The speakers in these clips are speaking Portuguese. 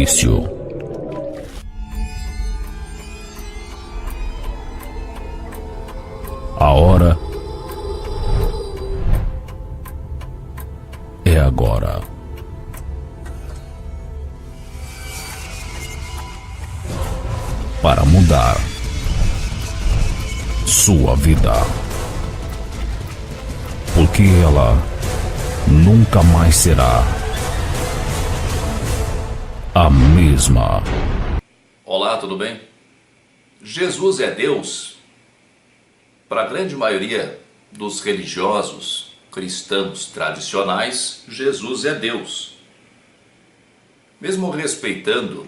início. A hora é agora. Para mudar sua vida. Porque ela nunca mais será a mesma. Olá, tudo bem? Jesus é Deus? Para a grande maioria dos religiosos cristãos tradicionais, Jesus é Deus. Mesmo respeitando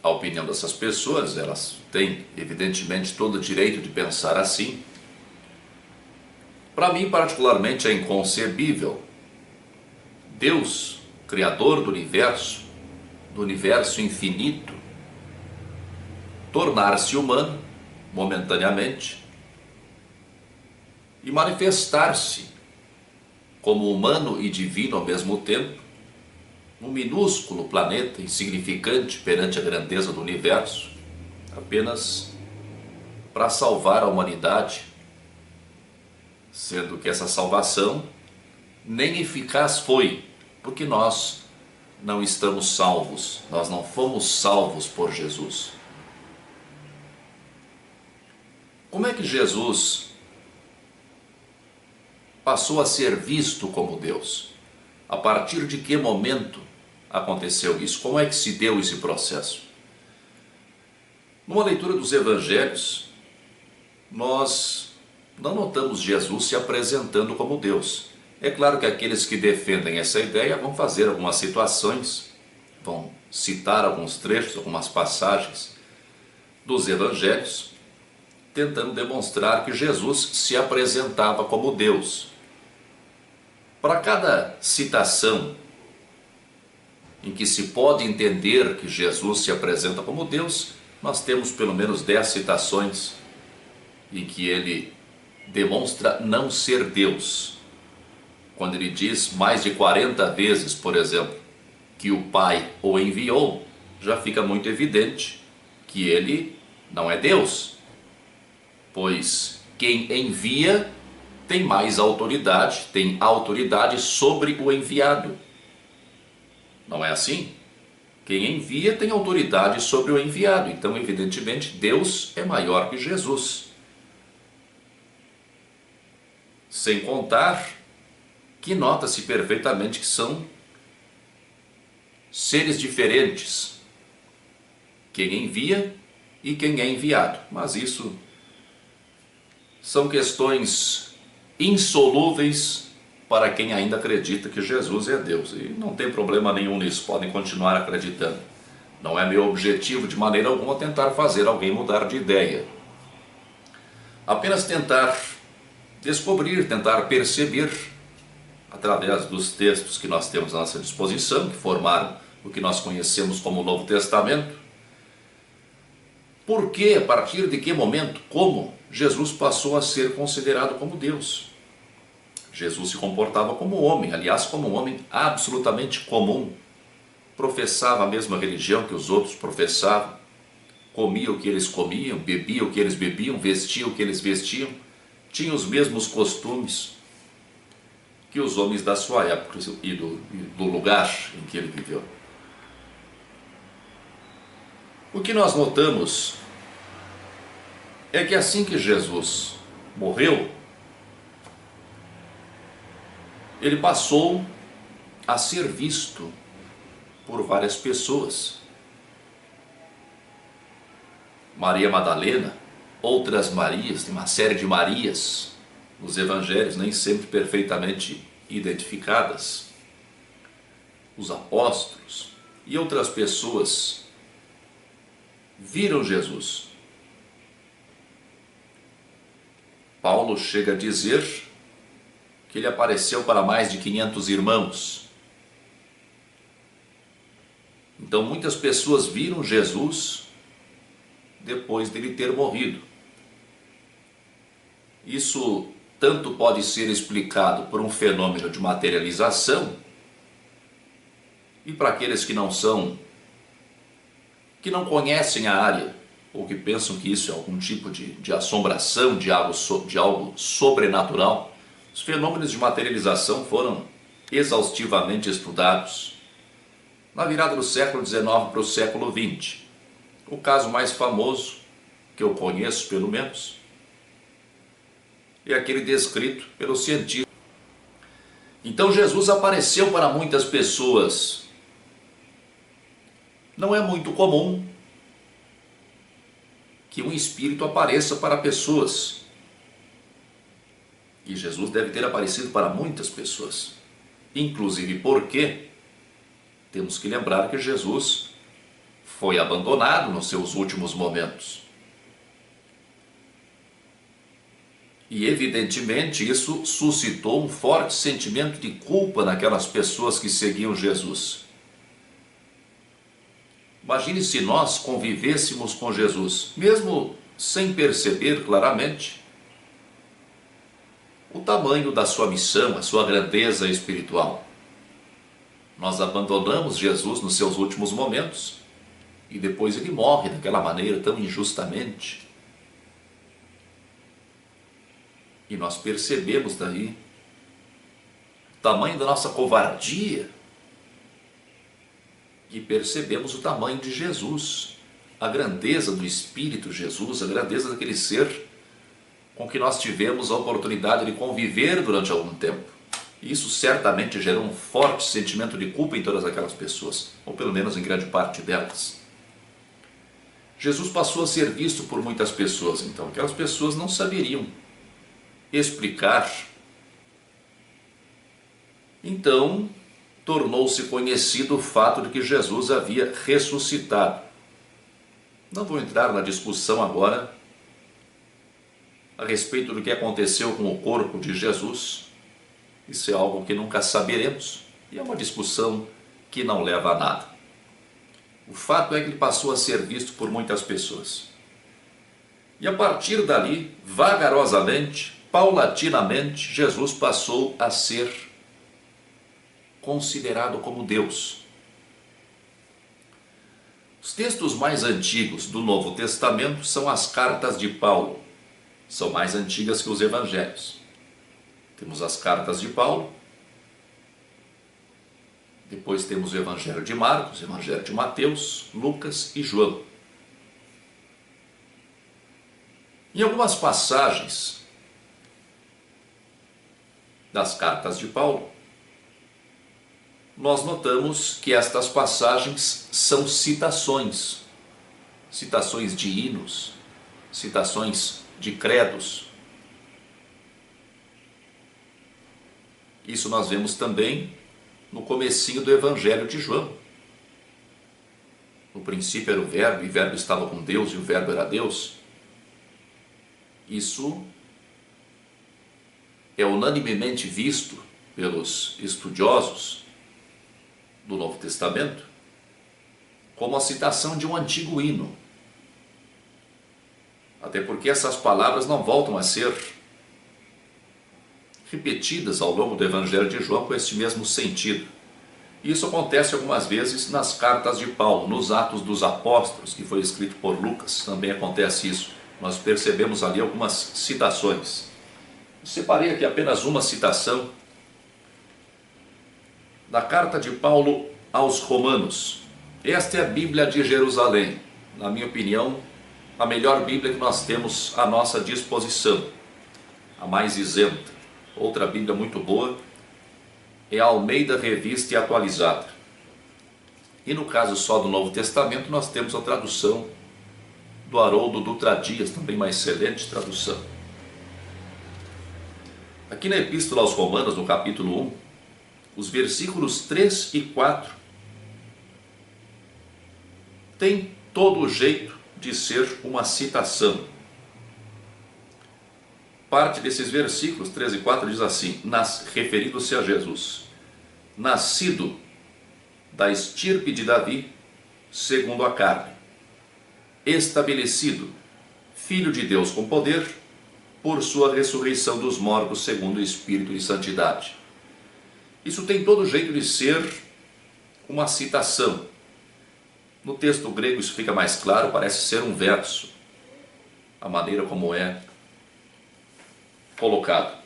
a opinião dessas pessoas, elas têm evidentemente todo o direito de pensar assim. Para mim, particularmente, é inconcebível Deus, Criador do universo infinito, tornar-se humano momentaneamente e manifestar-se como humano e divino ao mesmo tempo, num minúsculo planeta insignificante perante a grandeza do universo, apenas para salvar a humanidade, sendo que essa salvação nem eficaz foi, porque nós não estamos salvos, nós não fomos salvos por Jesus. Como é que Jesus passou a ser visto como Deus? A partir de que momento aconteceu isso? Como é que se deu esse processo? Numa leitura dos evangelhos, nós não notamos Jesus se apresentando como Deus. É claro que aqueles que defendem essa ideia vão fazer algumas situações, vão citar alguns trechos, algumas passagens dos evangelhos, tentando demonstrar que Jesus se apresentava como Deus. Para cada citação em que se pode entender que Jesus se apresenta como Deus, nós temos pelo menos 10 citações em que ele demonstra não ser Deus. Quando ele diz mais de 40 vezes, por exemplo, que o Pai o enviou, já fica muito evidente que ele não é Deus, pois quem envia tem mais autoridade, tem autoridade sobre o enviado. Não é assim? Quem envia tem autoridade sobre o enviado, então evidentemente Deus é maior que Jesus. Sem contar que nota-se perfeitamente que são seres diferentes, quem envia e quem é enviado. Mas isso são questões insolúveis para quem ainda acredita que Jesus é Deus. E não tem problema nenhum nisso, podem continuar acreditando. Não é meu objetivo de maneira alguma tentar fazer alguém mudar de ideia. Apenas tentar descobrir, tentar perceber, através dos textos que nós temos à nossa disposição, que formaram o que nós conhecemos como Novo Testamento, por que, a partir de que momento, como Jesus passou a ser considerado como Deus. Jesus se comportava como homem, aliás, como um homem absolutamente comum, professava a mesma religião que os outros professavam, comia o que eles comiam, bebia o que eles bebiam, vestia o que eles vestiam, tinha os mesmos costumes que os homens da sua época e do lugar em que ele viveu. O que nós notamos é que assim que Jesus morreu, ele passou a ser visto por várias pessoas. Maria Madalena, outras Marias, tem uma série de Marias nos evangelhos, nem sempre perfeitamente identificadas, os apóstolos e outras pessoas viram Jesus. Paulo chega a dizer que ele apareceu para mais de 500 irmãos. Então muitas pessoas viram Jesus depois dele ter morrido. Isso tanto pode ser explicado por um fenômeno de materialização, e para aqueles que não são que não conhecem a área, ou que pensam que isso é algum tipo de assombração, de algo sobrenatural, os fenômenos de materialização foram exaustivamente estudados na virada do século XIX para o século XX. O caso mais famoso, que eu conheço pelo menos, é aquele descrito pelos cientistas. Então Jesus apareceu para muitas pessoas. Não é muito comum que um espírito apareça para pessoas. E Jesus deve ter aparecido para muitas pessoas. Inclusive porque temos que lembrar que Jesus foi abandonado nos seus últimos momentos. E evidentemente isso suscitou um forte sentimento de culpa naquelas pessoas que seguiam Jesus. Imagine se nós convivêssemos com Jesus, mesmo sem perceber claramente o tamanho da sua missão, a sua grandeza espiritual. Nós abandonamos Jesus nos seus últimos momentos e depois ele morre daquela maneira tão injustamente. E nós percebemos daí o tamanho da nossa covardia e percebemos o tamanho de Jesus, a grandeza do Espírito Jesus, a grandeza daquele ser com que nós tivemos a oportunidade de conviver durante algum tempo. Isso certamente gerou um forte sentimento de culpa em todas aquelas pessoas, ou pelo menos em grande parte delas. Jesus passou a ser visto por muitas pessoas, então aquelas pessoas não saberiam explicar. Então, tornou-se conhecido o fato de que Jesus havia ressuscitado. Não vou entrar na discussão agora a respeito do que aconteceu com o corpo de Jesus. Isso é algo que nunca saberemos e é uma discussão que não leva a nada. O fato é que ele passou a ser visto por muitas pessoas. E a partir dali, vagarosamente, paulatinamente, Jesus passou a ser considerado como Deus. Os textos mais antigos do Novo Testamento são as cartas de Paulo. São mais antigas que os evangelhos. Temos as cartas de Paulo, depois temos o Evangelho de Marcos, o Evangelho de Mateus, Lucas e João. Em algumas passagens das cartas de Paulo, nós notamos que estas passagens são citações, citações de hinos, citações de credos. Isso nós vemos também no comecinho do Evangelho de João. No princípio era o Verbo, e o Verbo estava com Deus, e o Verbo era Deus. Isso é unanimemente visto pelos estudiosos do Novo Testamento como a citação de um antigo hino. Até porque essas palavras não voltam a ser repetidas ao longo do Evangelho de João com esse mesmo sentido. Isso acontece algumas vezes nas cartas de Paulo, nos Atos dos Apóstolos, que foi escrito por Lucas, também acontece isso. Nós percebemos ali algumas citações. Separei aqui apenas uma citação da carta de Paulo aos Romanos. Esta é a Bíblia de Jerusalém, na minha opinião, a melhor Bíblia que nós temos à nossa disposição, a mais isenta. Outra Bíblia muito boa é a Almeida Revista e Atualizada. E no caso só do Novo Testamento, nós temos a tradução do Haroldo Dutra Dias, também uma excelente tradução. Aqui na Epístola aos Romanos, no capítulo 1, os versículos 3 e 4 tem todo o jeito de ser uma citação. Parte desses versículos, 3 e 4, diz assim, referindo-se a Jesus: nascido da estirpe de Davi, segundo a carne, estabelecido, filho de Deus com poder, por sua ressurreição dos mortos, segundo o Espírito de santidade. Isso tem todo jeito de ser uma citação. No texto grego isso fica mais claro, parece ser um verso, a maneira como é colocado.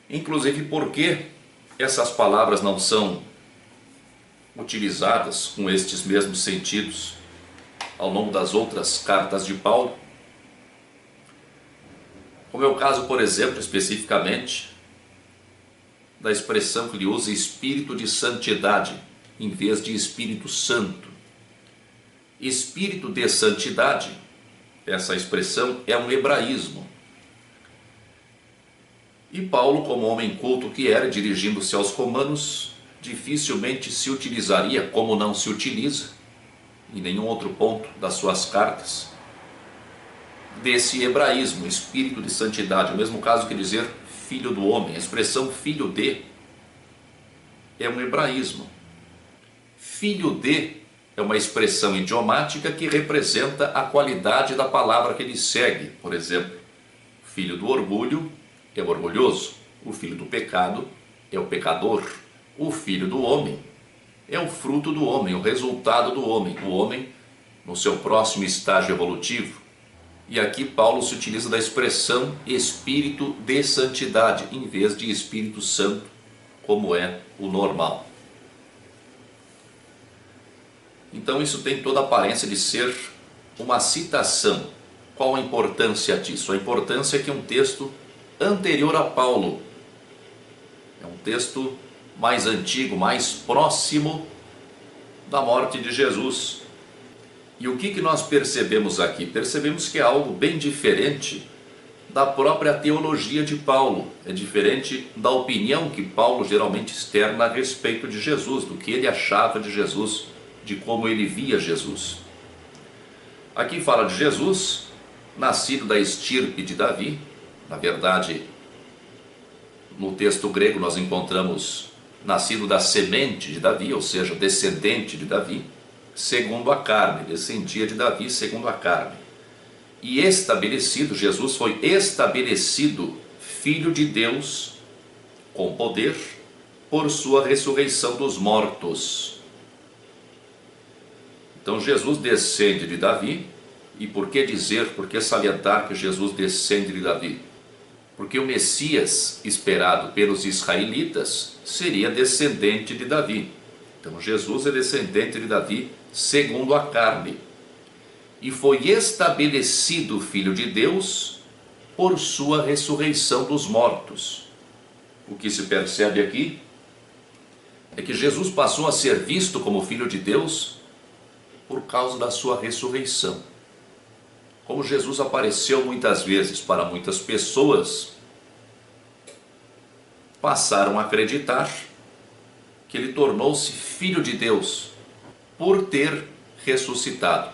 Inclusive, por que essas palavras não são utilizadas com estes mesmos sentidos ao longo das outras cartas de Paulo? Como é o caso, por exemplo, especificamente, da expressão que ele usa, espírito de santidade, em vez de Espírito Santo. Espírito de santidade, essa expressão é um hebraísmo. E Paulo, como homem culto que era, dirigindo-se aos romanos, dificilmente se utilizaria, como não se utiliza, em nenhum outro ponto das suas cartas, desse hebraísmo, espírito de santidade. O mesmo caso que dizer filho do homem. A expressão filho de é um hebraísmo. Filho de é uma expressão idiomática que representa a qualidade da palavra que ele segue. Por exemplo, filho do orgulho é o orgulhoso, o filho do pecado é o pecador, o filho do homem é o fruto do homem, o resultado do homem, o homem no seu próximo estágio evolutivo. E aqui Paulo se utiliza da expressão espírito de santidade, em vez de Espírito Santo, como é o normal. Então isso tem toda a aparência de ser uma citação. Qual a importância disso? A importância é que é um texto anterior a Paulo. É um texto mais antigo, mais próximo da morte de Jesus. E o que nós percebemos aqui? Percebemos que é algo bem diferente da própria teologia de Paulo. É diferente da opinião que Paulo geralmente externa a respeito de Jesus, do que ele achava de Jesus, de como ele via Jesus. Aqui fala de Jesus, nascido da estirpe de Davi. Na verdade, no texto grego nós encontramos nascido da semente de Davi, ou seja, descendente de Davi, segundo a carne, descendia de Davi segundo a carne. E estabelecido, Jesus foi estabelecido filho de Deus com poder por sua ressurreição dos mortos. Então Jesus descende de Davi. E por que dizer, por que salientar que Jesus descende de Davi? Porque o Messias esperado pelos israelitas seria descendente de Davi. Então Jesus é descendente de Davi segundo a carne. E foi estabelecido filho de Deus por sua ressurreição dos mortos. O que se percebe aqui é que Jesus passou a ser visto como filho de Deus por causa da sua ressurreição. Como Jesus apareceu muitas vezes para muitas pessoas, passaram a acreditar que ele tornou-se filho de Deus por ter ressuscitado.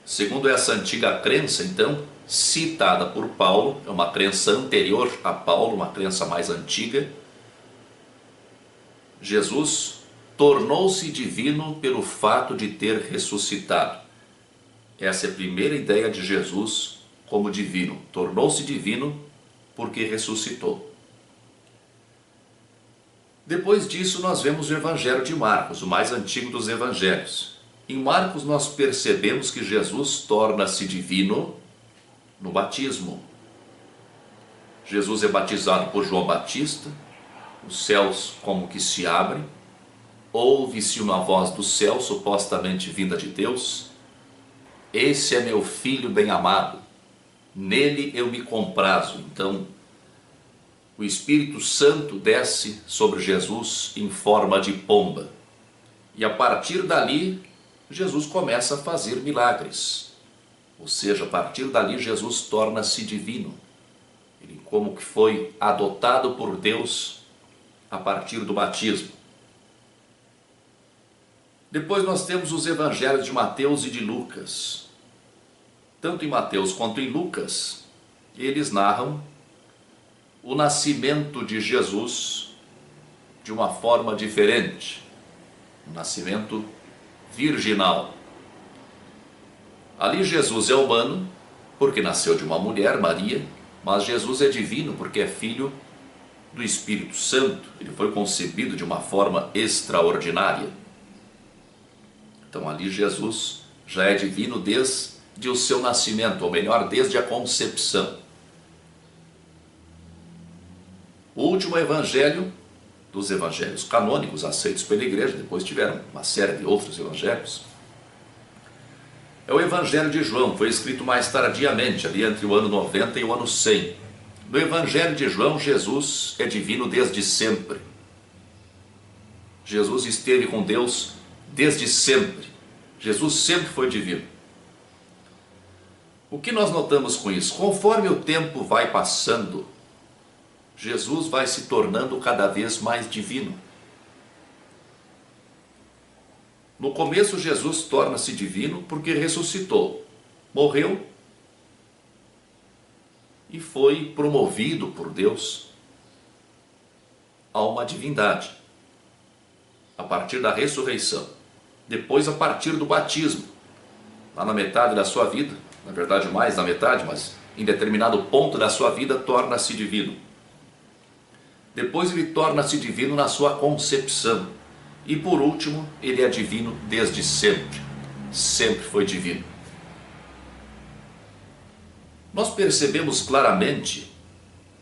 Segundo essa antiga crença, então, citada por Paulo, é uma crença anterior a Paulo, uma crença mais antiga, Jesus tornou-se divino pelo fato de ter ressuscitado. Essa é a primeira ideia de Jesus como divino. Tornou-se divino porque ressuscitou. Depois disso nós vemos o Evangelho de Marcos, o mais antigo dos evangelhos. Em Marcos nós percebemos que Jesus torna-se divino no batismo. Jesus é batizado por João Batista, os céus como que se abrem, ouve-se uma voz do céu, supostamente vinda de Deus: esse é meu filho bem-amado, nele eu me comprazo. Então, o Espírito Santo desce sobre Jesus em forma de pomba. E a partir dali, Jesus começa a fazer milagres. Ou seja, a partir dali, Jesus torna-se divino. Ele como que foi adotado por Deus a partir do batismo. Depois nós temos os evangelhos de Mateus e de Lucas. Tanto em Mateus quanto em Lucas, eles narram o nascimento de Jesus de uma forma diferente, um nascimento virginal. Ali Jesus é humano, porque nasceu de uma mulher, Maria, mas Jesus é divino, porque é filho do Espírito Santo. Ele foi concebido de uma forma extraordinária. Então ali Jesus já é divino desde o seu nascimento, ou melhor, desde a concepção. O último evangelho dos evangelhos canônicos aceitos pela igreja, depois tiveram uma série de outros evangelhos, é o Evangelho de João. Foi escrito mais tardiamente, ali entre o ano 90 e o ano 100. No Evangelho de João, Jesus é divino desde sempre. Jesus esteve com Deus desde sempre. Jesus sempre foi divino. O que nós notamos com isso? Conforme o tempo vai passando, Jesus vai se tornando cada vez mais divino. No começo, Jesus torna-se divino porque ressuscitou, morreu e foi promovido por Deus a uma divindade, a partir da ressurreição. Depois, a partir do batismo, lá na metade da sua vida, na verdade mais da metade, mas em determinado ponto da sua vida, torna-se divino. Depois ele torna-se divino na sua concepção. E por último, ele é divino desde sempre. Sempre foi divino. Nós percebemos claramente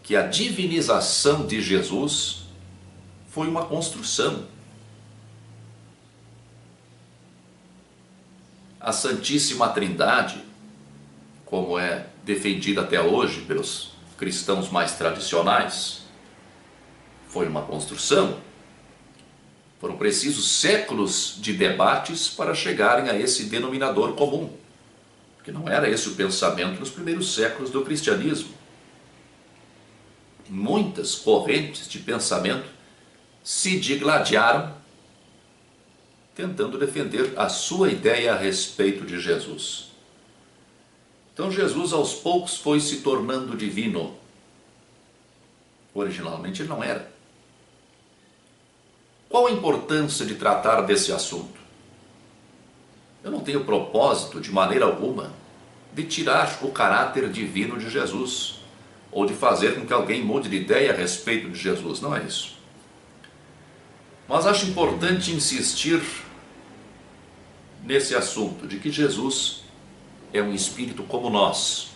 que a divinização de Jesus foi uma construção. A Santíssima Trindade, como é defendida até hoje pelos cristãos mais tradicionais, foi uma construção. Foram precisos séculos de debates para chegarem a esse denominador comum, porque não era esse o pensamento nos primeiros séculos do cristianismo. Muitas correntes de pensamento se digladiaram tentando defender a sua ideia a respeito de Jesus. Então Jesus aos poucos foi se tornando divino. Originalmente ele não era. Qual a importância de tratar desse assunto? Eu não tenho propósito, de maneira alguma, de tirar o caráter divino de Jesus, ou de fazer com que alguém mude de ideia a respeito de Jesus, não é isso. Mas acho importante insistir nesse assunto, de que Jesus é um espírito como nós.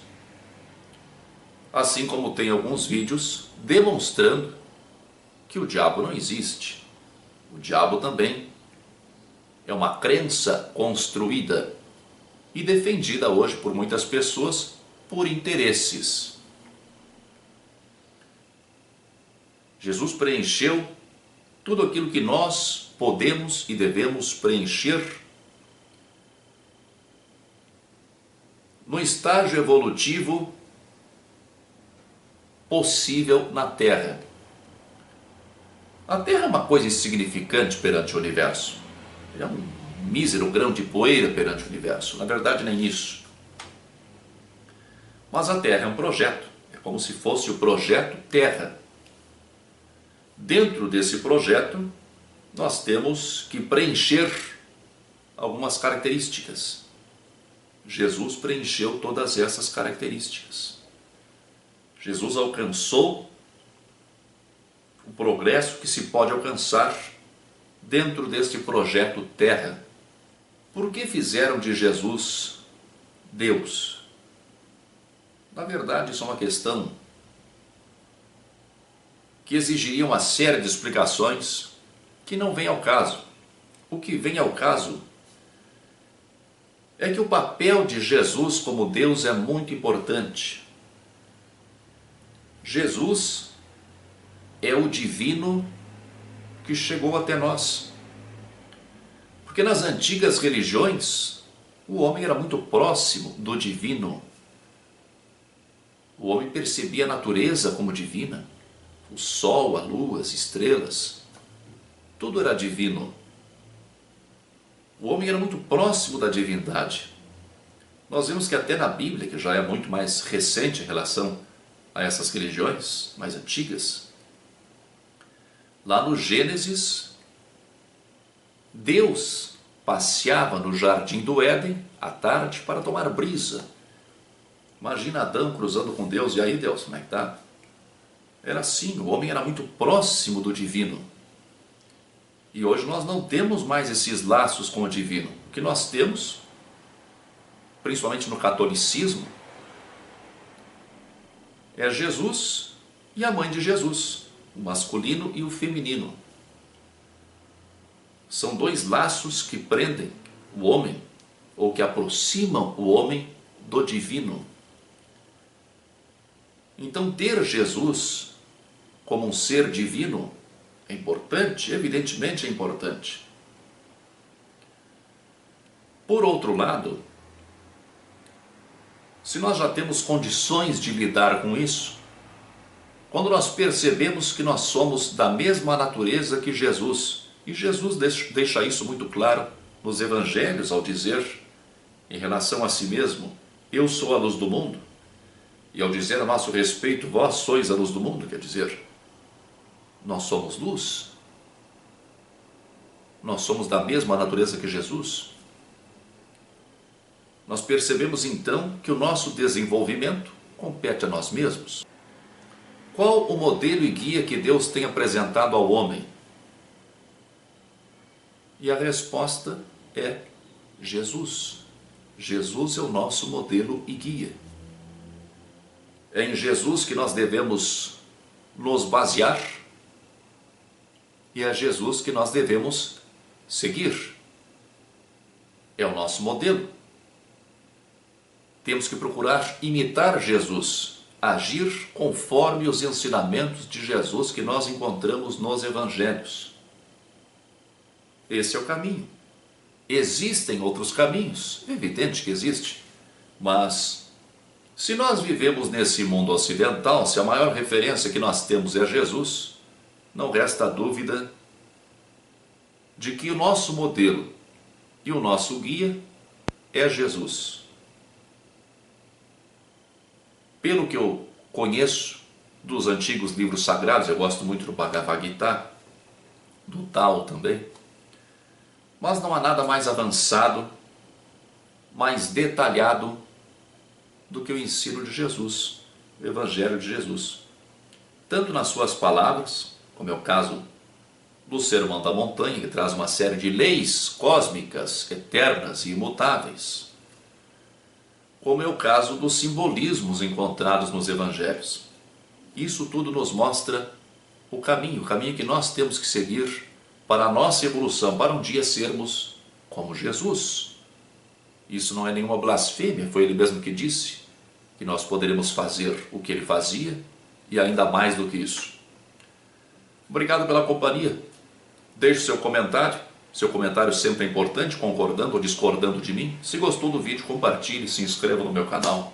Assim como tem alguns vídeos demonstrando que o diabo não existe. O diabo também é uma crença construída e defendida hoje por muitas pessoas por interesses. Jesus preencheu tudo aquilo que nós podemos e devemos preencher no estágio evolutivo possível na Terra. A Terra é uma coisa insignificante perante o universo. É um mísero grão de poeira perante o universo. Na verdade, nem isso. Mas a Terra é um projeto. É como se fosse o projeto Terra. Dentro desse projeto, nós temos que preencher algumas características. Jesus preencheu todas essas características. Jesus alcançou o progresso que se pode alcançar dentro deste projeto Terra. Por que fizeram de Jesus Deus? Na verdade, isso é uma questão que exigiria uma série de explicações que não vem ao caso. O que vem ao caso é que o papel de Jesus como Deus é muito importante. Jesus é o divino que chegou até nós. Porque nas antigas religiões, o homem era muito próximo do divino. O homem percebia a natureza como divina. O sol, a lua, as estrelas, tudo era divino. O homem era muito próximo da divindade. Nós vemos que até na Bíblia, que já é muito mais recente em relação a essas religiões mais antigas, lá no Gênesis, Deus passeava no jardim do Éden à tarde para tomar brisa. Imagina Adão cruzando com Deus. E aí, Deus, como é que está? Era assim, o homem era muito próximo do divino. E hoje nós não temos mais esses laços com o divino. O que nós temos, principalmente no catolicismo, é Jesus e a mãe de Jesus, o masculino e o feminino. São dois laços que prendem o homem, ou que aproximam o homem do divino. Então, ter Jesus como um ser divino é importante, evidentemente é importante. Por outro lado, se nós já temos condições de lidar com isso, quando nós percebemos que nós somos da mesma natureza que Jesus, e Jesus deixa isso muito claro nos evangelhos ao dizer, em relação a si mesmo, eu sou a luz do mundo, e ao dizer a nosso respeito, vós sois a luz do mundo, quer dizer, nós somos luz, nós somos da mesma natureza que Jesus. Nós percebemos então que o nosso desenvolvimento compete a nós mesmos. Qual o modelo e guia que Deus tem apresentado ao homem? E a resposta é Jesus. Jesus é o nosso modelo e guia. É em Jesus que nós devemos nos basear e é Jesus que nós devemos seguir. É o nosso modelo. Temos que procurar imitar Jesus, agir conforme os ensinamentos de Jesus que nós encontramos nos evangelhos. Esse é o caminho. Existem outros caminhos, é evidente que existe, mas se nós vivemos nesse mundo ocidental, se a maior referência que nós temos é Jesus, não resta dúvida de que o nosso modelo e o nosso guia é Jesus. Pelo que eu conheço dos antigos livros sagrados, eu gosto muito do Bhagavad Gita, do Tao também, mas não há nada mais avançado, mais detalhado do que o ensino de Jesus, o Evangelho de Jesus. Tanto nas suas palavras, como é o caso do Sermão da Montanha, que traz uma série de leis cósmicas, eternas e imutáveis, como é o caso dos simbolismos encontrados nos Evangelhos. Isso tudo nos mostra o caminho que nós temos que seguir para a nossa evolução, para um dia sermos como Jesus. Isso não é nenhuma blasfêmia, foi ele mesmo que disse que nós poderemos fazer o que ele fazia e ainda mais do que isso. Obrigado pela companhia. Deixe seu comentário sempre é importante, concordando ou discordando de mim. Se gostou do vídeo, compartilhe, se inscreva no meu canal.